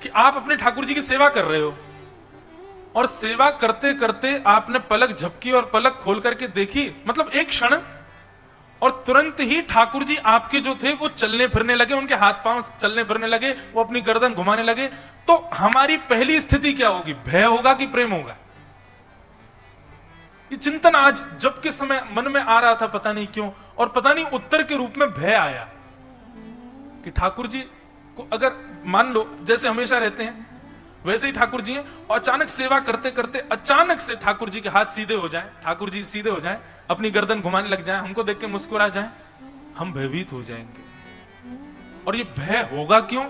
कि आप अपने ठाकुर जी की सेवा कर रहे हो और सेवा करते करते आपने पलक झपकी और पलक खोल करके देखी, मतलब एक क्षण, और तुरंत ही ठाकुर जी आपके जो थे वो चलने फिरने लगे, उनके हाथ पांव चलने फिरने लगे, वो अपनी गर्दन घुमाने लगे, तो हमारी पहली स्थिति क्या होगी? भय होगा कि प्रेम होगा? ये चिंतन आज जब के समय मन में आ रहा था, पता नहीं क्यों, और पता नहीं उत्तर के रूप में भय आया कि ठाकुर जी को अगर मान लो जैसे हमेशा रहते हैं वैसे ही ठाकुर जी हैं, और अचानक सेवा करते करते अचानक से ठाकुर जी के हाथ सीधे हो जाएं, ठाकुर जी सीधे हो जाएं, अपनी गर्दन घुमाने लग जाएं, हमको देख के मुस्कुरा जाएं, हम भयभीत हो जाएंगे। और ये भय होगा क्यों?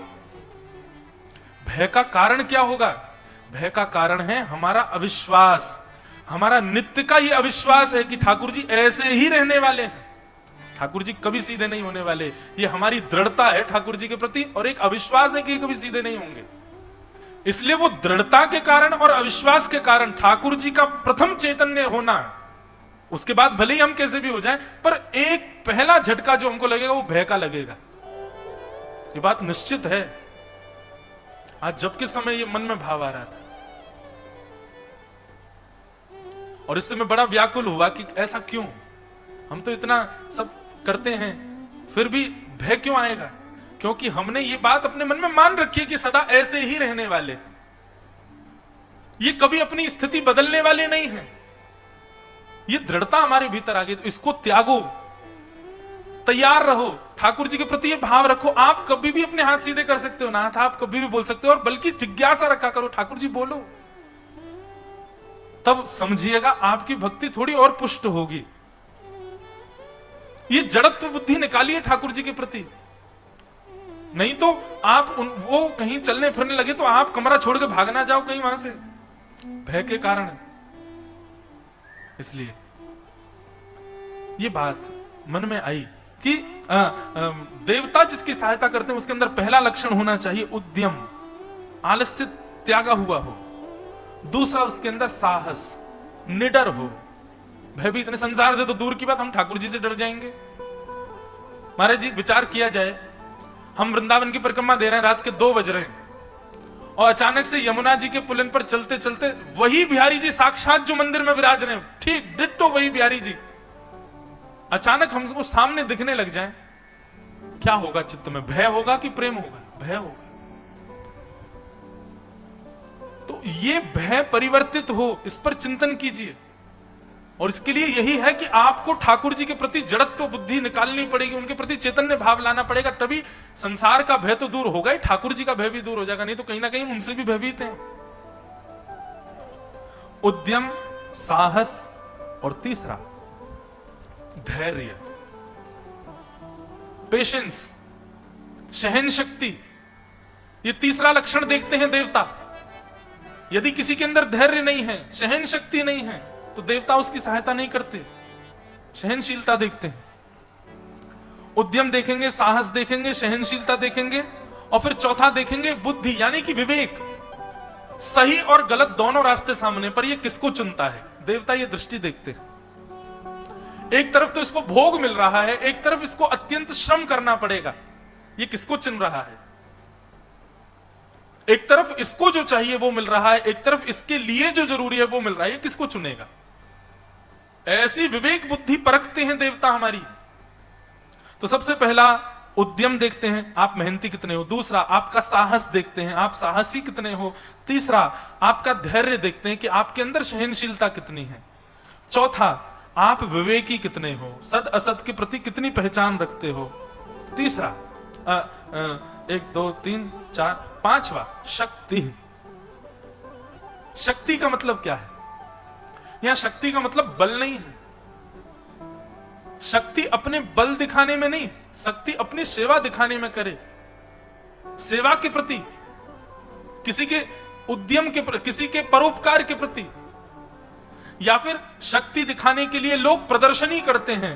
भय का कारण क्या होगा? भय का कारण है हमारा अविश्वास, हमारा नित्य का ये अविश्वास है कि ठाकुर जी ऐसे ही रहने वाले हैं, ठाकुर जी कभी सीधे नहीं होने वाले। ये हमारी दृढ़ता है ठाकुर जी के प्रति, और एक अविश्वास है कि ये कभी सीधे नहीं होंगे। इसलिए वो दृढ़ता के कारण और अविश्वास के कारण ठाकुर जी का प्रथम चैतन्य होना, उसके बाद भले ही हम कैसे भी हो जाएं, पर एक पहला झटका जो हमको लगेगा वो भय का लगेगा। ये बात निश्चित है। आज जब के समय ये मन में भाव आ रहा था और इससे मैं बड़ा व्याकुल हुआ कि ऐसा क्यों? हम तो इतना सब करते हैं, फिर भी भय क्यों आएगा? क्योंकि हमने ये बात अपने मन में मान रखी है कि सदा ऐसे ही रहने वाले, ये कभी अपनी स्थिति बदलने वाले नहीं हैं। ये दृढ़ता हमारे भीतर आ गई, तो इसको त्यागो, तैयार रहो, ठाकुर जी के प्रति ये भाव रखो। आप कभी भी अपने हाथ सीधे कर सकते हो ना, आप कभी भी बोल सकते हो, और बल्कि जिज्ञासा रखा करो, ठाकुर जी बोलो, तब समझिएगा आपकी भक्ति थोड़ी और पुष्ट होगी। ये जड़त्व बुद्धि निकालिए ठाकुर जी के प्रति, नहीं तो आप वो कहीं चलने फिरने लगे तो आप कमरा छोड़ के भाग ना जाओ कहीं वहां से, भय के कारण। इसलिए ये बात मन में आई कि देवता जिसकी सहायता करते हैं उसके अंदर पहला लक्षण होना चाहिए उद्यम, आलस्य त्यागा हुआ हो। दूसरा उसके अंदर साहस, निडर हो। भयभीत नहीं, संसार से तो दूर की बात, हम ठाकुर जी से डर जाएंगे। महाराज जी विचार किया जाए, हम वृंदावन की परिक्रमा दे रहे हैं, रात के 2 बज रहे हैं, और अचानक से यमुना जी के पुलिन पर चलते चलते वही बिहारी जी साक्षात जो मंदिर में विराज रहे हैं, ठीक डिट्टो वही बिहारी जी अचानक हमको सामने दिखने लग जाएं, क्या होगा चित्त में? भय होगा कि प्रेम होगा? भय होगा। तो ये भय परिवर्तित हो, इस पर चिंतन कीजिए। और इसके लिए यही है कि आपको ठाकुर जी के प्रति जड़त्व बुद्धि निकालनी पड़ेगी, उनके प्रति चैतन्य भाव लाना पड़ेगा, तभी संसार का भय तो दूर होगा ही, ठाकुर जी का भय भी दूर हो जाएगा, नहीं तो कहीं ना कहीं उनसे भी भयभीत हैं। उद्यम, साहस, और तीसरा धैर्य, पेशेंस, सहन शक्ति। ये तीसरा लक्षण देखते हैं देवता। यदि किसी के अंदर धैर्य नहीं है, सहन शक्ति नहीं है, तो देवता उसकी सहायता नहीं करते, सहनशीलता देखते हैं। उद्यम देखेंगे, साहस देखेंगे, सहनशीलता देखेंगे, और फिर चौथा देखेंगे बुद्धि, यानी कि विवेक। सही और गलत दोनों रास्ते सामने पर, ये किसको चुनता है? देवता ये दृष्टि देखते हैं। एक तरफ तो इसको भोग मिल रहा है, एक तरफ इसको अत्यंत श्रम करना पड़ेगा, ये किसको चुन रहा है? एक तरफ इसको जो चाहिए वो मिल रहा है, एक तरफ इसके लिए जो जरूरी है वो मिल रहा है, ये किसको चुनेगा? ऐसी विवेक बुद्धि परखते हैं देवता हमारी। तो सबसे पहला उद्यम देखते हैं, आप मेहनती कितने हो। दूसरा आपका साहस देखते हैं, आप साहसी कितने हो। तीसरा आपका धैर्य देखते हैं कि आपके अंदर सहनशीलता कितनी है। चौथा आप विवेकी कितने हो, सद असत के प्रति कितनी पहचान रखते हो। तीसरा 1 2 3 4 5वां शक्ति। शक्ति का मतलब क्या है? यहां शक्ति का मतलब बल नहीं है। शक्ति अपने बल दिखाने में नहीं, शक्ति अपनी सेवा दिखाने में करे। सेवा के प्रति, किसी के उद्यम के प्रति, किसी के परोपकार के प्रति। या फिर शक्ति दिखाने के लिए लोग प्रदर्शनी करते हैं,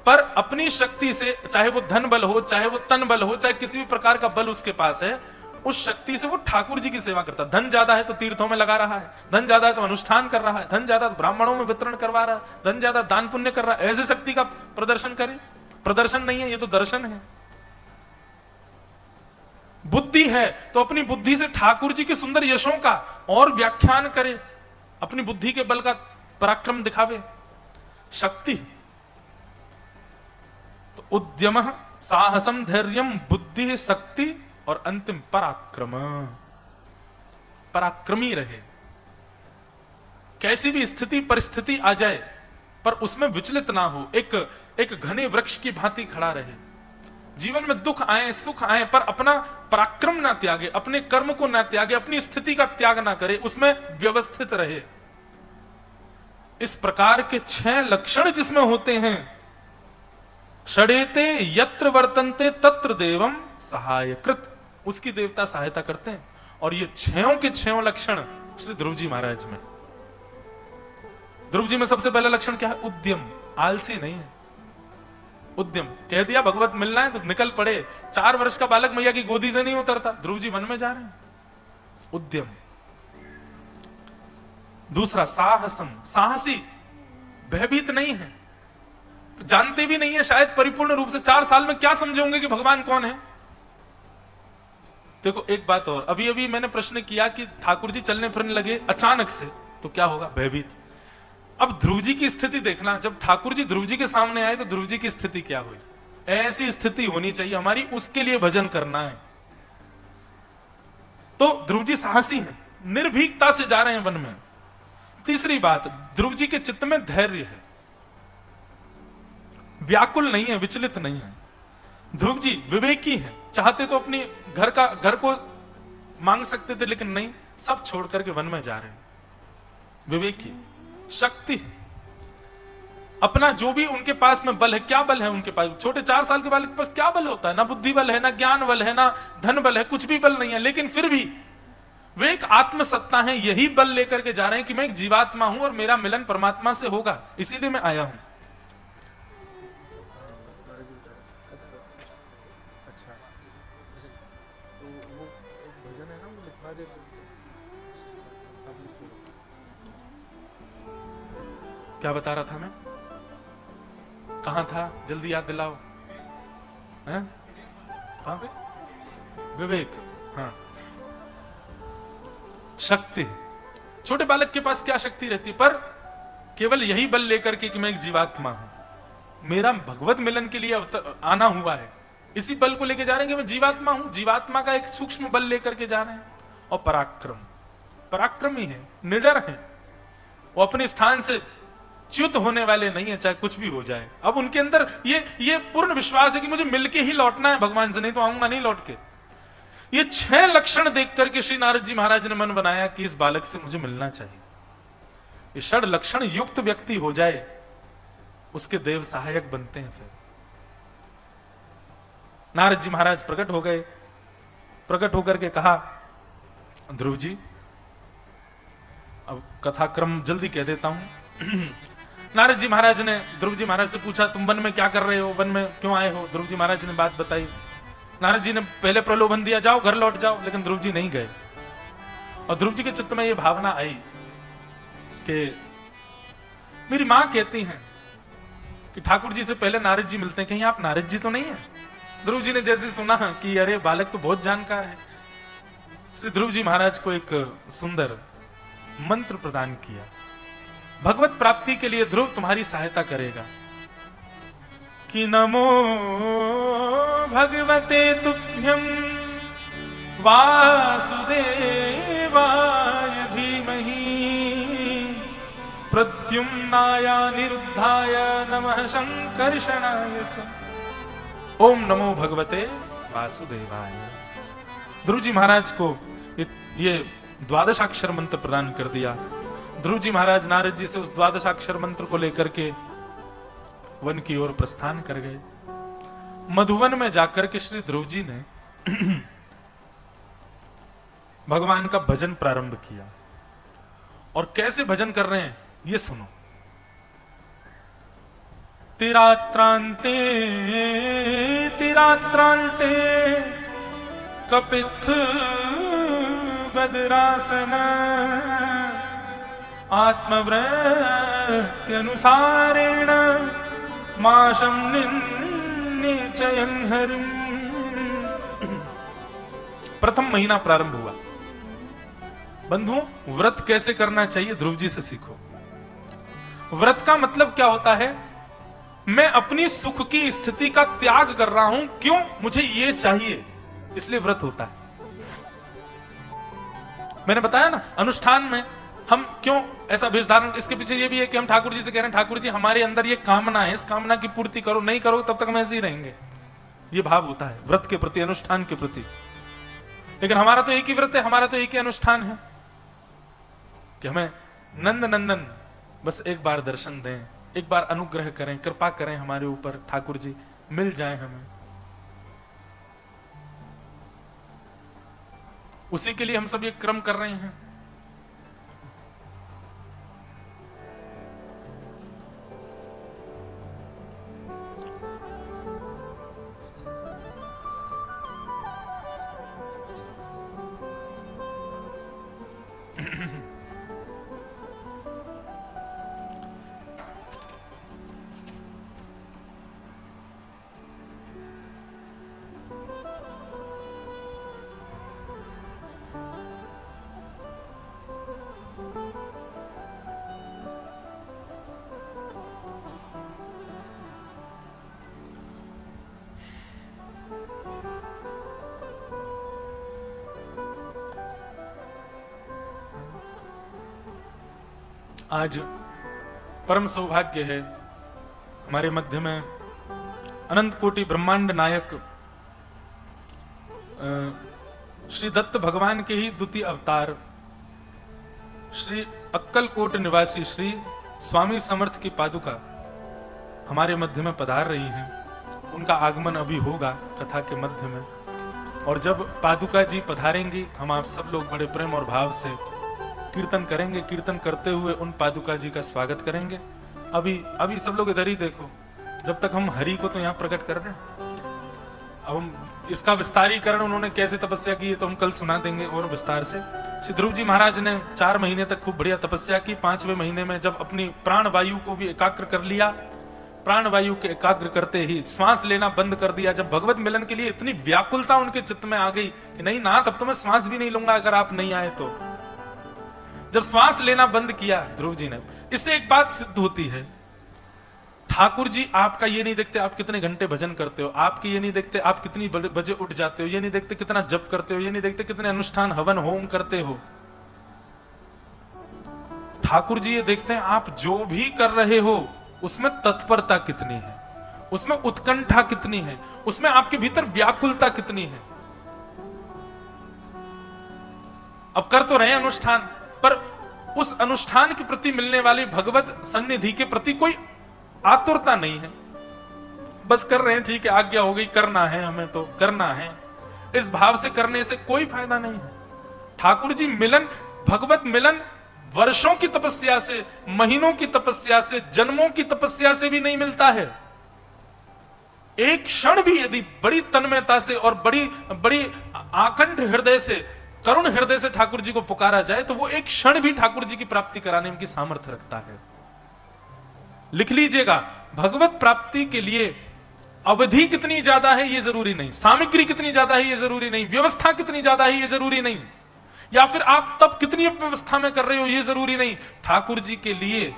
पर अपनी शक्ति से, चाहे वो धन बल हो, चाहे वो तन बल हो, चाहे किसी भी प्रकार का बल उसके पास है, उस शक्ति से वो ठाकुर जी की सेवा करता है। धन ज्यादा है तो तीर्थों में लगा रहा है, धन ज्यादा है तो अनुष्ठान कर रहा है, धन ज्यादा तो ब्राह्मणों में वितरण करवा रहा है, धन ज्यादा दान पुण्य कर रहा है। ऐसे शक्ति का प्रदर्शन करे? प्रदर्शन नहीं है, ये तो दर्शन है। बुद्धि है तो अपनी बुद्धि से ठाकुर जी के सुंदर यशों का और व्याख्यान करे, अपनी बुद्धि के बल का पराक्रम दिखावे। शक्ति तो उद्यम, साहसम, धैर्यम, बुद्धि, शक्ति और अंतिम पराक्रम। पराक्रमी रहे, कैसी भी स्थिति परिस्थिति आ जाए पर उसमें विचलित ना हो, एक घने वृक्ष की भांति खड़ा रहे। जीवन में दुख आए सुख आए पर अपना पराक्रम ना त्यागे, अपने कर्म को ना त्यागे, अपनी स्थिति का त्याग ना करे, उसमें व्यवस्थित रहे। इस प्रकार के 6 लक्षण जिसमें होते हैं, षडेते यत्र वर्तन्ते तत्र देवम सहायकृत, उसकी देवता सहायता करते हैं। और ये 6 के 6 लक्षण श्री ध्रुव जी महाराज में। ध्रुव जी में सबसे पहला लक्षण क्या है? उद्यम, आलसी नहीं है। उद्यम कह दिया भगवत मिलना है तो निकल पड़े। 4 वर्ष का बालक मैया की गोदी से नहीं उतरता, ध्रुव जी वन में जा रहे हैं। उद्यम। दूसरा साहसम, साहसी, भयभीत नहीं है, जानते भी नहीं है शायद परिपूर्ण रूप से। 4 साल में क्या समझोगे कि भगवान कौन है। देखो एक बात और, अभी अभी मैंने प्रश्न किया कि ठाकुर जी चलने फिरने लगे अचानक से तो क्या होगा? भयभीत। अब ध्रुव जी की स्थिति देखना, जब ठाकुर जी ध्रुव जी के सामने आए तो ध्रुव जी की स्थिति क्या हुई? ऐसी स्थिति होनी चाहिए हमारी, उसके लिए भजन करना है। तो ध्रुव जी साहसी हैं, निर्भीकता से जा रहे हैं वन में। तीसरी बात, ध्रुव जी के चित्त में धैर्य है, व्याकुल नहीं है, विचलित नहीं है। ध्रुव जी विवेकी हैं, चाहते तो अपनी घर को मांग सकते थे लेकिन नहीं, सब छोड़ करके वन में जा रहे हैं। विवेकी। शक्ति, अपना जो भी उनके पास में बल है, क्या बल है उनके पास? छोटे 4 साल के बालक के पास क्या बल होता है? ना बुद्धि बल है, ना ज्ञान बल है, ना धन बल है, कुछ भी बल नहीं है। लेकिन फिर भी वे एक आत्मसत्ता है, यही बल लेकर के जा रहे हैं कि मैं एक जीवात्मा हूं और मेरा मिलन परमात्मा से होगा, इसीलिए मैं आया हूं। क्या बता रहा था मैं? कहां था? जल्दी याद दिलाओ। हैं? कहां पे? विवेक। हाँ, शक्ति। छोटे बालक के पास क्या शक्ति रहती, पर केवल यही बल लेकर के कि मैं एक जीवात्मा हूं, मेरा भगवत मिलन के लिए आना हुआ है, इसी बल को लेकर जा रहे हैं कि मैं जीवात्मा हूं। जीवात्मा का एक सूक्ष्म बल लेकर के जा रहे हैं। और पराक्रम, पराक्रमी है, निडर है, वो अपने स्थान से च्युत होने वाले नहीं है, चाहे कुछ भी हो जाए। अब उनके अंदर ये पूर्ण विश्वास है कि मुझे मिलके ही लौटना है भगवान से, नहीं तो आऊंगा नहीं लौट के। ये 6 लक्षण देख करके श्री नारद जी महाराज ने मन बनाया कि इस बालक से मुझे मिलना चाहिए। ये 6 लक्षण युक्त व्यक्ति हो जाए, उसके देव सहायक बनते हैं। फिर नारद जी महाराज प्रकट हो गए। प्रकट होकर के कहा, ध्रुव जी, अब कथाक्रम जल्दी कह देता हूं। नारद जी महाराज ने ध्रुव जी महाराज से पूछा, तुम वन में क्या कर रहे हो, वन में क्यों आए हो? ध्रुव जी महाराज ने बात बताई। नारद जी ने पहले प्रलोभन दिया, जाओ घर लौट जाओ, लेकिन ध्रुव जी नहीं गए। और ध्रुव जी के चित्त में यह भावना आई कि मेरी मां कहती हैं कि ठाकुर जी से पहले नारद जी मिलते हैं, कहीं आप नारद जी तो नहीं है? ध्रुव जी ने जैसे सुना कि अरे बालक तो बहुत जानकार है, श्री ध्रुव जी महाराज को एक सुंदर मंत्र प्रदान किया। भगवत प्राप्ति के लिए ध्रुव तुम्हारी सहायता करेगा। कि नमो भगवते तुभ्यं वासुदेवाय धीमहि प्रद्युम्नाय निरुद्धाय नमः शंकर्षणाय च। ओम नमो भगवते वासुदेवाय। ध्रुव जी महाराज को ये 12 अक्षर मंत्र प्रदान कर दिया। ध्रुव जी महाराज नारद जी से उस 12 अक्षर मंत्र को लेकर के वन की ओर प्रस्थान कर गए। मधुवन में जाकर के श्री ध्रुव जी ने भगवान का भजन प्रारंभ किया। और कैसे भजन कर रहे हैं ये सुनो। तिरात्रांते तिरात्रांते कपित्थ बदरासन आत्मवृत्त्यनुसारेण माशं निश्चयं हरिम्। प्रथम महीना प्रारंभ हुआ। बंधुओं, व्रत कैसे करना चाहिए ध्रुव जी से सीखो। व्रत का मतलब क्या होता है? मैं अपनी सुख की स्थिति का त्याग कर रहा हूं। क्यों? मुझे ये चाहिए, इसलिए व्रत होता है। मैंने बताया ना, अनुष्ठान में हम क्यों ऐसा वेश धारण, इसके पीछे ये भी है कि हम ठाकुर जी से कह रहे हैं, ठाकुर जी हमारे अंदर ये कामना है, इस कामना की पूर्ति करो, नहीं करो तब तक हम ऐसे ही रहेंगे। ये भाव होता है व्रत के प्रति, अनुष्ठान के प्रति। लेकिन हमारा तो एक ही व्रत है, हमारा तो एक ही अनुष्ठान है कि हमें नंद नंदन बस एक बार दर्शन दें, एक बार अनुग्रह करें, कृपा करें हमारे ऊपर, ठाकुर जी मिल जाए हमें। उसी के लिए हम सब ये क्रम कर रहे हैं। आज परम सौभाग्य है, हमारे मध्य में अनंत कोटि ब्रह्मांड नायक श्री दत्त भगवान के ही द्वितीय अवतार श्री अक्कलकोट निवासी श्री स्वामी समर्थ की पादुका हमारे मध्य में पधार रही हैं। उनका आगमन अभी होगा कथा के मध्य में, और जब पादुका जी पधारेंगी हम आप सब लोग बड़े प्रेम और भाव से कीर्तन करेंगे। कीर्तन करते हुए उन पादुका जी का स्वागत करेंगे। अभी सब लोग इधर ही देखो, जब तक हम हरि को तो यहाँ प्रकट कर रहे हैं। अब हम इसका विस्तारीकरण उन्होंने कैसे तपस्या की है तो हम कल सुना देंगे और विस्तार से। श्री ध्रुव जी महाराज ने 4 महीने तक खूब बढ़िया तपस्या की। 5वें महीने में जब अपनी प्राण वायु को भी एकाग्र कर लिया, प्राण वायु के एकाग्र करते ही श्वास लेना बंद कर दिया। जब भगवत मिलन के लिए इतनी व्याकुलता उनके चित्त में आ गई कि नहीं नाथ, अब तो मैं श्वास भी नहीं लूंगा अगर आप नहीं आए तो। जब श्वास लेना बंद किया ध्रुव जी ने, इससे एक बात सिद्ध होती है, ठाकुर जी आपका ये नहीं देखते आप कितने घंटे भजन करते हो, आपके ये नहीं देखते आप कितनी बजे उठ जाते हो, ये नहीं देखते कितना जप करते हो, ये नहीं देखते कितने अनुष्ठान हवन होम करते हो। ठाकुर जी ये देखते हैं आप जो भी कर रहे हो उसमें तत्परता कितनी है, उसमें उत्कंठा कितनी है, उसमें आपके भीतर व्याकुलता कितनी है। अब कर तो रहे अनुष्ठान, पर उस अनुष्ठान के प्रति मिलने वाली भगवत सन्निधि के प्रति कोई आतुरता नहीं है। बस कर रहे हैं, ठीक है आज्ञा हो गई, करना है हमें तो करना है। इस भाव से करने से कोई फायदा नहीं है। ठाकुर जी मिलन, भगवत मिलन वर्षों की तपस्या से, महीनों की तपस्या से, जन्मों की तपस्या से भी नहीं मिलता है। एक क्षण भी यदि बड़ी तन्मयता से और बड़ी आकंठ हृदय से, करुण हृदय से ठाकुर जी को पुकारा जाए तो वो एक क्षण भी ठाकुर जी की प्राप्ति कराने की सामर्थ्य रखता है। लिख लीजिएगा, भगवत प्राप्ति के लिए अवधि कितनी ज्यादा है ये जरूरी नहीं, सामग्री कितनी ज्यादा है ये जरूरी नहीं, व्यवस्था कितनी ज्यादा है ये जरूरी नहीं, या फिर आप तब कितनी व्यवस्था में कर रहे हो ये जरूरी नहीं। ठाकुर जी के लिए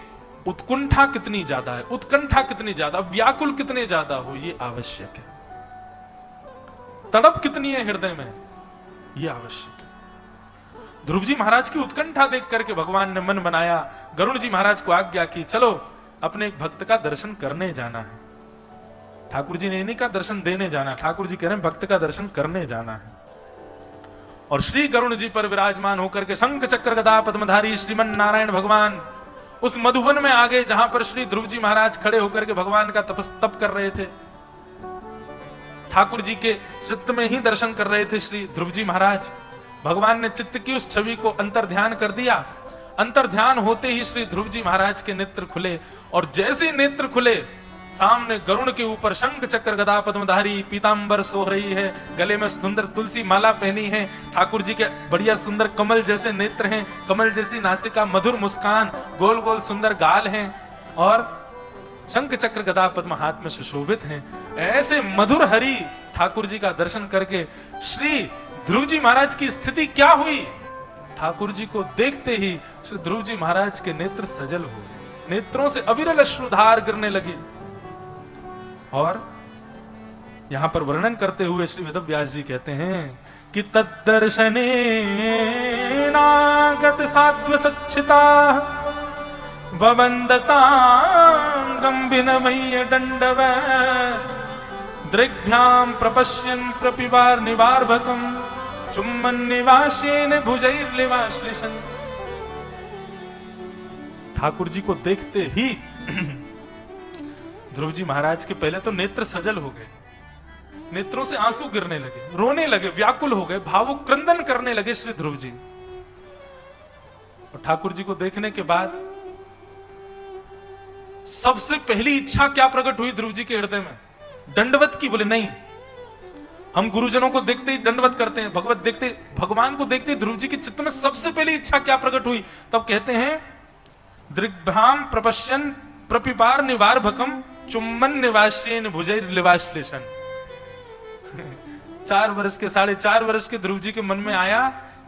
उत्कुंठा कितनी ज्यादा है, उत्कंठा कितनी ज्यादा, व्याकुल कितने ज्यादा हो ये आवश्यक है। तड़प कितनी है हृदय में ये आवश्यक है। ध्रुव जी महाराज की उत्कंठा देख करके भगवान ने मन बनाया, गरुड़ जी महाराज को आज्ञा की, चलो अपने एक भक्त का दर्शन करने जाना है। ठाकुर जी ने इन्हीं का दर्शन देने जाना, ठाकुर जी कह रहे हैं भक्त का दर्शन करने जाना है। और श्री गरुड़ जी पर विराजमान होकर के शंख चक्र गदा पद्मधारी श्रीमन नारायण भगवान उस मधुवन में आ गए जहां पर श्री ध्रुव जी महाराज खड़े होकर के भगवान का तप कर रहे थे। ठाकुर जी के चित्त में ही दर्शन कर रहे थे श्री ध्रुव जी महाराज। भगवान ने चित्त की उस छवि को अंतर्ध्यान कर दिया। अंतर्ध्यान होते ही श्री ध्रुव जी महाराज के नेत्र खुले, और जैसे नेत्र खुले सामने गरुड़ के ऊपर शंख चक्र गदा पद्मधारी पीतांबर सो रही है, गले में सुंदर तुलसी माला पहनी है। ठाकुर जी के बढ़िया सुंदर कमल जैसे नेत्र हैं, कमल जैसी नासिका, मधुर मुस्कान, गोल गोल सुंदर गाल हैं, और शंख चक्र गदा पद्म हाथ में सुशोभित हैं। ऐसे मधुर हरि ठाकुर जी का दर्शन करके श्री ध्रुव जी महाराज की स्थिति क्या हुई? ठाकुर जी को देखते ही श्री ध्रुव जी महाराज के नेत्र सजल हो गए, नेत्रों से अविरल अश्रुधार गिरने लगे। और यहां पर वर्णन करते हुए श्री वेदव्यास जी कहते हैं कि तद्दर्शने नागत सात्व सच्चिता ववन्दतांगं विनमय्य दण्डवत् दृग्भ्यां प्रपश्यन् प्रपिबार निवार्भकं चुम्बन निवासेन भुजैर्लिवाश्लिशन्। ठाकुर जी को देखते ही ध्रुव जी महाराज के पहले तो नेत्र सजल हो गए, नेत्रों से आंसू गिरने लगे, रोने लगे, व्याकुल हो गए, भावुक क्रंदन करने लगे श्री ध्रुव जी। और ठाकुर जी को देखने के बाद सबसे पहली इच्छा क्या प्रकट हुई ध्रुव जी के हृदय में? दंडवत की। बोले नहीं, हम गुरुजनों को देखते ही दंडवत करते हैं, भगवान को देखते ही ध्रुव जी के चित्त में सबसे पहली इच्छा क्या प्रकट हुई? तब कहते हैं दृग्भ्याम प्रपश्यन प्रपिपार निवार्भकम चुम्बन निवास्येन भुजैर्लिवाश्लिशन्। 4 वर्ष के 4.5 वर्ष के ध्रुव जी के मन में आया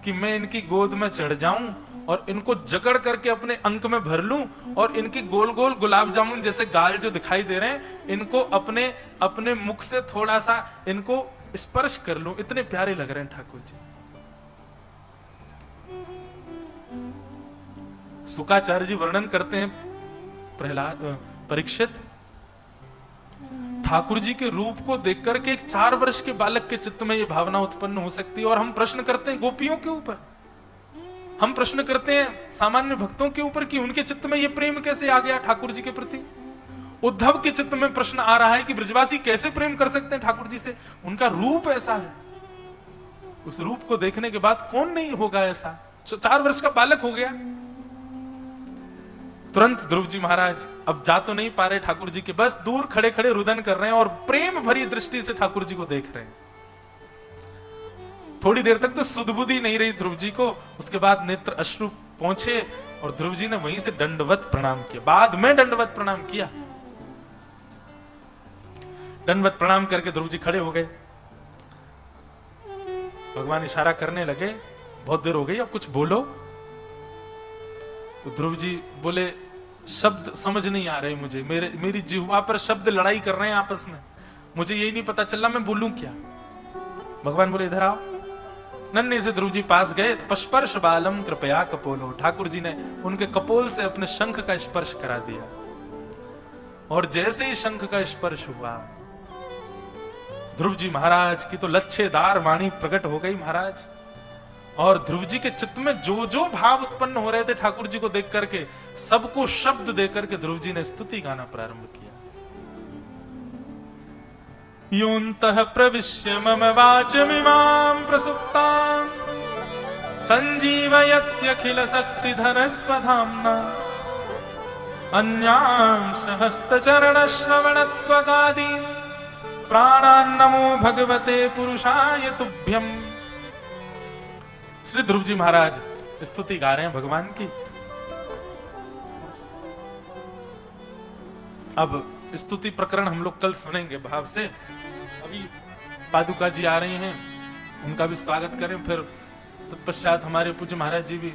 कि मैं इनकी गोद में चढ़ जाऊं और इनको जकड़ करके अपने अंक में भर लूं और इनके गोल गोल गुलाब जामुन जैसे गाल जो दिखाई दे रहे हैं इनको अपने अपने मुख से थोड़ा सा इनको स्पर्श कर लूं, इतने प्यारे लग रहे हैं ठाकुर जी। शुकाचार्य जी वर्णन करते हैं परीक्षित, ठाकुर जी के रूप को देख करके एक 4 वर्ष के बालक के चित्त में यह भावना उत्पन्न हो सकती है। और हम प्रश्न करते हैं गोपियों के ऊपर, हम प्रश्न करते हैं सामान्य भक्तों के ऊपर कि उनके चित्त में यह प्रेम कैसे आ गया ठाकुर जी के प्रति। उद्धव के चित्त में प्रश्न आ रहा है कि ब्रजवासी कैसे प्रेम कर सकते हैं ठाकुर जी से, उनका रूप ऐसा है। उस रूप को देखने के बाद कौन नहीं होगा ऐसा? 4 वर्ष का बालक हो गया। तुरंत ध्रुव जी महाराज अब जा तो नहीं पा रहे ठाकुर जी के, बस दूर खड़े खड़े रुदन कर रहे हैं और प्रेम भरी दृष्टि से ठाकुर जी को देख रहे हैं। थोड़ी देर तक तो सुधबुद्धि नहीं रही ध्रुव जी को, उसके बाद नेत्र अश्रु पहुंचे और ध्रुव जी ने वहीं से दंडवत प्रणाम किया। बाद में दंडवत प्रणाम किया। दंडवत प्रणाम करके ध्रुव जी खड़े हो गए। भगवान इशारा करने लगे, बहुत देर हो गई, अब कुछ बोलो। तो ध्रुव जी बोले, शब्द समझ नहीं आ रहे मुझे, मेरी जिह्वा पर शब्द लड़ाई कर रहे हैं आपस में, मुझे यही नहीं पता चल रहा मैं बोलूं क्या। भगवान बोले इधर आओ। नन्हे से ध्रुव जी पास गए, पस्पर्श बालम कृपया कपोलो, ठाकुर जी ने उनके कपोल से अपने शंख का स्पर्श करा दिया। और जैसे ही शंख का स्पर्श हुआ ध्रुव जी महाराज की तो लच्छेदार वाणी प्रकट हो गई महाराज। और ध्रुव जी के चित्त में जो जो भाव उत्पन्न हो रहे थे ठाकुर जी को देख करके सबको शब्द दे करके ध्रुव जी ने स्तुति गाना प्रारंभ किया। योऽन्तः प्रविश्य मम वाचमिमां प्रसुप्तां संजीवयत्यखिल शक्तिधर स्वधाम्ना अन्यांश हस्तचरण श्रवणत्वगादीन् प्राणान्नमो भगवते पुरुषाय तुभ्यम्। श्री ध्रुव जी महाराज स्तुति गा रहे हैं भगवान की। अब स्तुति प्रकरण हम लोग कल सुनेंगे भाव से। अभी पादुका जी आ रही हैं, उनका भी स्वागत करें, फिर तत्पश्चात हमारे पूज्य महाराज जी भी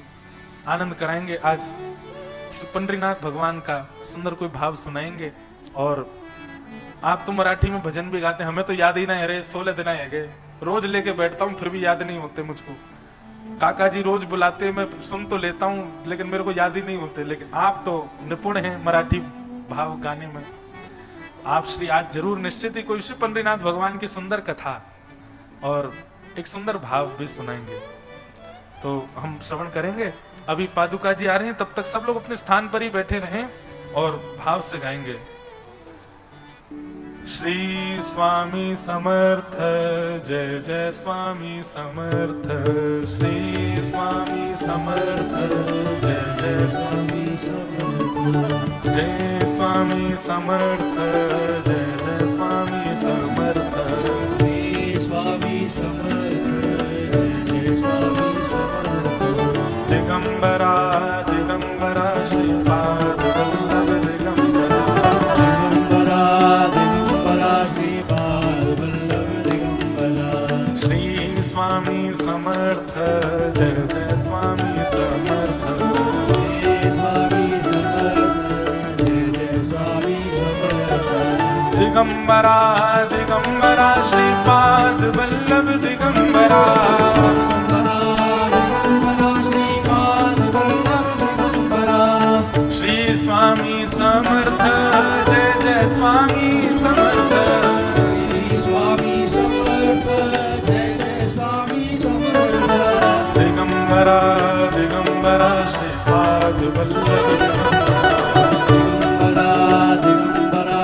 आनंद कराएंगे। आज श्री पंडरीनाथ भगवान का सुंदर कोई भाव सुनाएंगे। और आप तो मराठी में भजन भी गाते हैं, हमें तो याद ही नहीं। अरे 16 दिन है गए, रोज लेके बैठता हूँ फिर भी याद नहीं होते मुझको। काका जी रोज बुलाते, मैं सुन तो लेता हूँ लेकिन मेरे को याद ही नहीं होते। लेकिन आप तो निपुण हैं मराठी भाव गाने में। आप श्री आज जरूर निश्चित ही कोई श्री पंडरीनाथ भगवान की सुंदर कथा और एक सुंदर भाव भी सुनाएंगे, तो हम श्रवण करेंगे। अभी पादुका जी आ रहे हैं, तब तक सब लोग अपने स्थान पर ही बैठे रहें और भाव से गाएंगे। श्री स्वामी समर्थ, जय जय स्वामी समर्थ। श्री स्वामी समर्थ, जय जय स्वामी समर्थ। जय स्वामी समर्थ, जय जय स्वामी समर्थ। श्री स्वामी समर्थ, जय जय स्वामी समर्थ। दिगंबरा दिगंबरा श्रीपाद वल्लभ दिगंबरा। दिगंबरा दिगंबरा श्रीपाद वल्लभ दिगंबरा। श्री स्वामी स्वामी समर्थ श्री स्वामी समर्थ जय जय स्वामी समर्थ दिगंबरा दिगंबरा श्रीपाद वल्लभ दिगंबरा श्री स्वामी समर्थ जय जय स्वामी समर्थ श्री स्वामी समर्थ जय जय स्वामी समर्थ दिगंबरा दिगंबरा श्रीपाद वल्लभ दिगंबरा दिगंबरा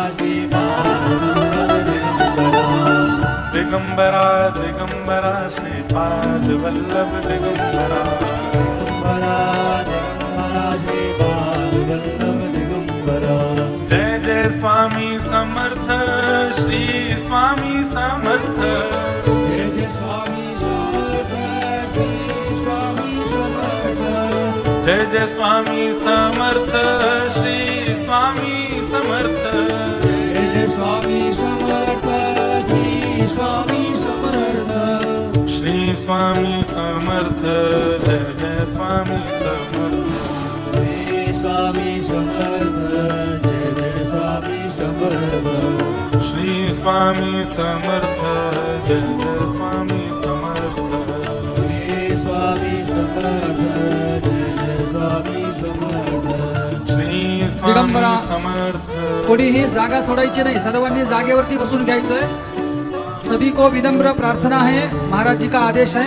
दिगंबरा दिगंबरा श्रीपाद वल्लभ दिगंबरा दिगंबरा दिगंबरा श्रीपाद वल्लभ दिगंबरा जय जय स्वामी समर्थ श्री स्वामी समर्थ जय जय स्वामी समर्थ श्री स्वामी समर्थ जय जय स्वामी समर्थ श्री स्वामी समर्थ जय जय स्वामी समर्थ श्री स्वामी समर्थ श्री स्वामी समर्थ जय जय स्वामी समर्थ श्री स्वामी समर्थ जय जय स्वामी समर्थ श्री स्वामी समर्थ जय जय स्वामी समर्थ श्री स्वामी समर्थ जय जय स्वामी समर्थ श्री स्वामी दिगंबरा. समर्थ कोणीही जागा सोडायची नाही, सर्वांनी जागेवरती बसून घ्यायचंय. सभी को विनम्र प्रार्थना है, महाराज जी का आदेश है,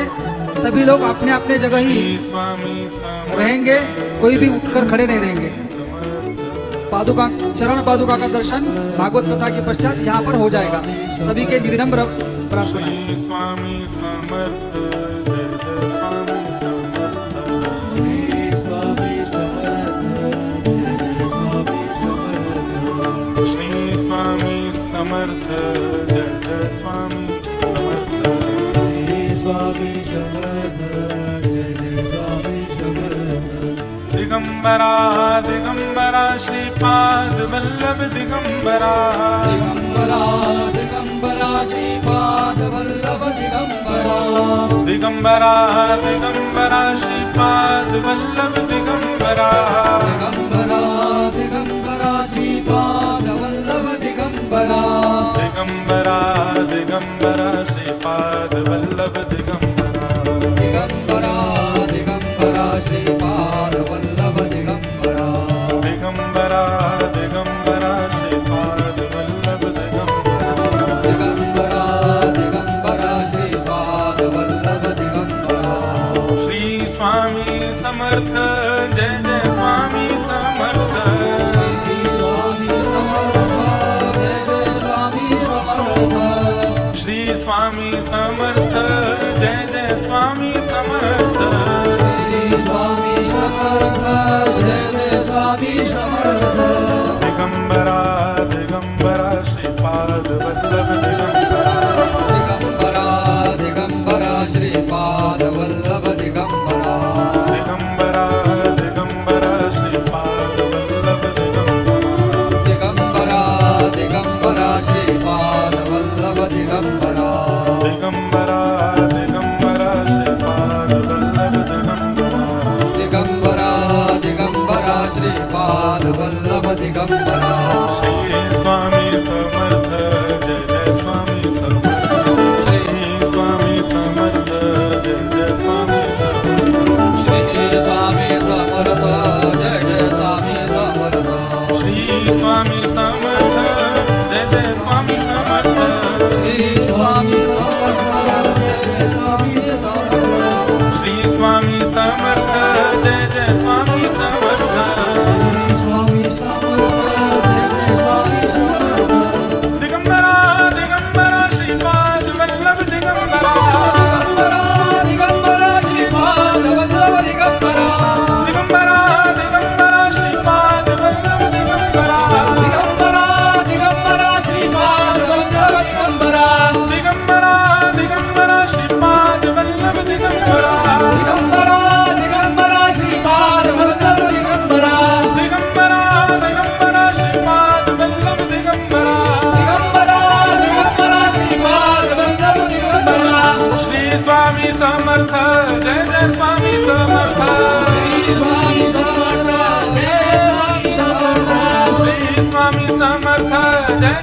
सभी लोग अपने अपने जगह ही श्री स्वामी समर्थ रहेंगे, कोई भी उठकर खड़े नहीं रहेंगे. समर्थ पादुका चरण पादुका का दर्शन भागवत कथा के पश्चात यहाँ पर हो जाएगा. सभी के विनम्र प्रार्थना है. श्री स्वामी समर्थ जय जय स्वामी समर्थ श्री स्वामी समर्थ जय जय स्वामी समर्थ श्री स्वामी समर्थ जय जय स्वामी समर्थ श्री स्वामी समर्थ जय जय स्वामी समर्थ दिगंबरा दिगंबरा श्रीपाद वल्लभ दिगंबरा दिगंबरा दिगंबरा श्रीपाद वल्लभ दिगंबरा दिगंबरा दिगंबरा श्रीपाद वल्लभ दिगंबरा दिगंबरा दिगंबरा श्रीपाद वल्लभ दिगंबरा दिगंबरा दिगंबरा श्रीपाद वल्लभ दिगंबरा दिगंबरा दिगंबरा श्रीपाद वल्लभ दिगंबरा दिगंबरा दिगंबरा श्रीपाद वल्लभ दिगंबरा दिगंबरा दिगंबरा श्रीपाद वल्लभ दिगंबरा श्री स्वामी समर्थ जय जय स्वामी समर्थ श्री स्वामी समर्थ जय जय स्वामी समर्थ श्री स्वामी समर्थ जय जय स्वामी समर्थ श्री स्वामी समर्थ जय जय स्वामी समर्थ दिगंबरा दिगंबरा श्रीपाद वल्लभ दिगंबरा दिगंबरा दिगंबरा श्रीपाद वल्लभ दिगंबरा दिगंबरा दिगंबरा श्रीपाद वल्लभ दिगंबरा दिगंबरा दिगंबरा श्रीपाद वल्लभ दिगंबरा दिगंबरा दिगंबरा श्रीपाद वल्लभ दिगंबरा दिगंबरा दिगंबरा श्रीपाद वल्लभ दिगंबरा श्री स्वामी समर्थ जय जय स्वामी समर्थ श्री स्वामी समर्थ जय जय स्वामी समर्थ श्री स्वामी समर्थ जय जय स्वामी समर्थ श्री स्वामी समर्थ जय जय स्वामी समर्थ श्री स्वामी समर्थ जय जय स्वामी समर्थ श्री स्वामी समर्थ जय जय स्वामी समर्थ श्री स्वामी समर्थ जय जय स्वामी समर्थ दिगंबरा दिगंबरा श्रीपाद वल्लभ दिगंबरा दिगंबरा दिगंबरा श्रीपाद वल्लभ दिगंबरा दिगंबरा दिगंबरा श्रीपाद वल्लभ दिगंबरा दिगंबरा दिगंबरा श्रीपाद वल्लभ दिगंबरा दिगंबरा दिगंबरा श्रीपाद वल्लभ दिगंबरा दिगंबरा दिगंबरा श्रीपाद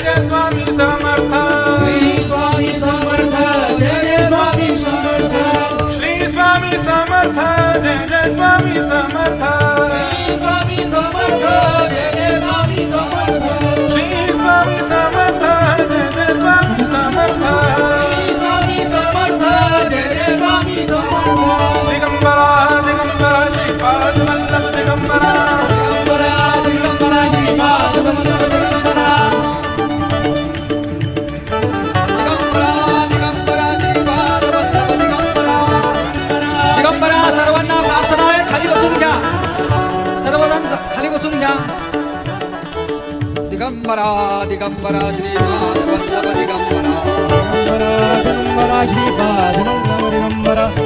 जय स्वामी समर्थ श्री स्वामी समर्थ जय जय स्वामी समर्थ श्री स्वामी समर्थ जय जय स्वामी समर्थ श्री स्वामी समर्थ जय जय स्वामी समर्थ श्री स्वामी समर्थ जय जय स्वामी समर्थ श्री स्वामी समर्थ जय जय स्वामी समर्थ दिगंबरा दिगंबरा श्रीपाद वल्लभ दिगंबरा दिगंबरा दिगंबरा श्रीपाद वल्लभ दिगंबरा दिगंबरा श्रीपाद वल्लभ दिगंबरा दिगंबरा सर्वांना प्रार्थना आहे खाली बसून घ्या सर्वजण खाली बसून घ्या दिगंबरा दिगंबरा श्रीपाद वल्लभ दिगंबरा दिगंबरा श्रीपाद वल्लभ दिगंबरा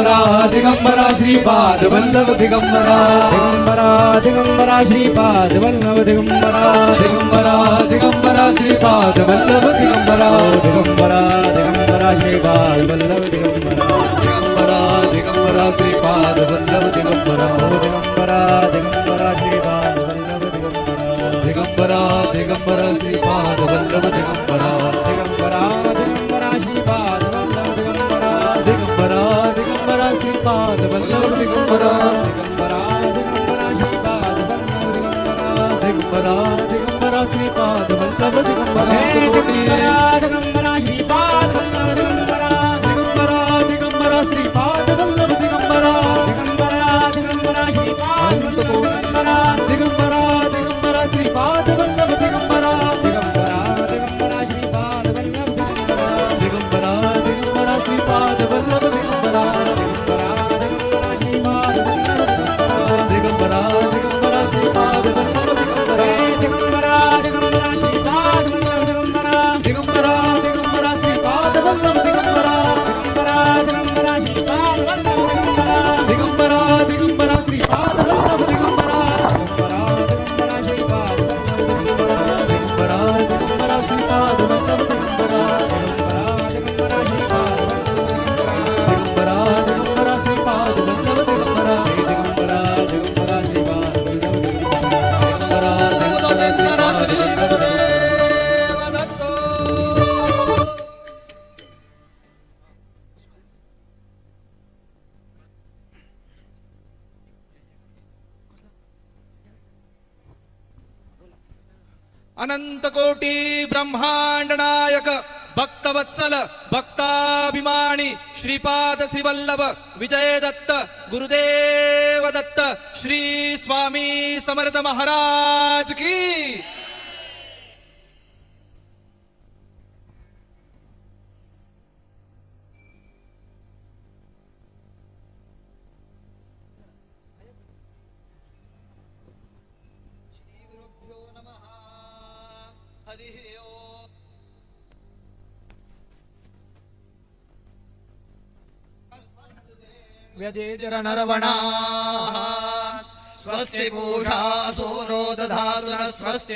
दिगंबरा दिगंबरा श्रीपाद वल्लभ दिगंबरा दिगंबरा दिगंबरा श्रीपाद वल्लभ दिगंबरा दिगंबरा दिगंबरा श्रीपाद वल्लभ दिगंबरा दिगंबरा दिगंबरा श्रीपाद वल्लभ दिगंबरा दिगंबरा दिगंबरा श्रीपाद वल्लभ दिगंबरा दिगंबरा दिगंबरा श्रीपाद वल्लभ दिगंबरा दिगंबरा दिगंबरा श्रीपाद वल्लभ दिगंबरा दिगंबरा दिगंबरा श्रीपाद वल्लभ दिगंबरा दिगंबरा दिगंबरा श्रीपाद वल्लभ दिगंबरा दिगंबरा दिगंबरा श्रीपाद वल्लभ दिगंबरा दिगंबरा दिगंबरा श्रीपाद वल्लभ दिगंबरा दिगंबरा दिगंबरा श्रीपाद वल्लभ दिगंबरा दिगंबरा दिगंबरा श्रीपाद वल्लभ दिगंबरा दिगंबरा दिगंबरा श्रीपाद वल्लभ दिगंबरा दिगंबरा दिगंबरा श्रीपाद वल्लभ दिगंबरा दिगंबरा दिगंबरा श्रीपाद वल्लभ दिगंबरा दिगंबरा दिगंबरा श्रीपाद वल्लभ दिगंबरा दिगंबरा दिगंबरा श्रीपाद वल्लभ दिगंबरा दिगंबरा श्रीपाद वल्लभ दिगंबरा दिगंबरा दिगंबरा श्रीपाद वल्लभ दिगंबरा दिगंबरा दिगंबरा श्रीपाद वल्लभ दिगंबरा दिगंबरा दिगंबरा श्रीपाद वल्लभ दिगंबरा दिगंबरा दिगंबरा श्रीपाद वल्लभ दिगंबरा दिगंबरा दिगंबरा श्रीपाद दिगंबरा दिगंबरा श्रीपाद वल्लभ दिगंबरा दिगंबरा दिगंबरा श्रीपाद दिगंबरा दिगंबरा श्रीपाद वल्लभ दिगंबरा दिगंबरा दिगंबरा श्रीपाद वल्लभ दिगंबरा दिगंबरा दिगंबरा श्रीपाद वल्लभ अनंत कोटी ब्रह्मांड नायक भक्तवत्सल भक्ताभिमानी श्रीपाद श्रीवल्लभ विजय दत्त गुरुदेव दत्त श्री स्वामी समर्थ महाराज की व्यजेतर नरवणा स्वस्ति पूषा सूरो दधातु न स्वस्ति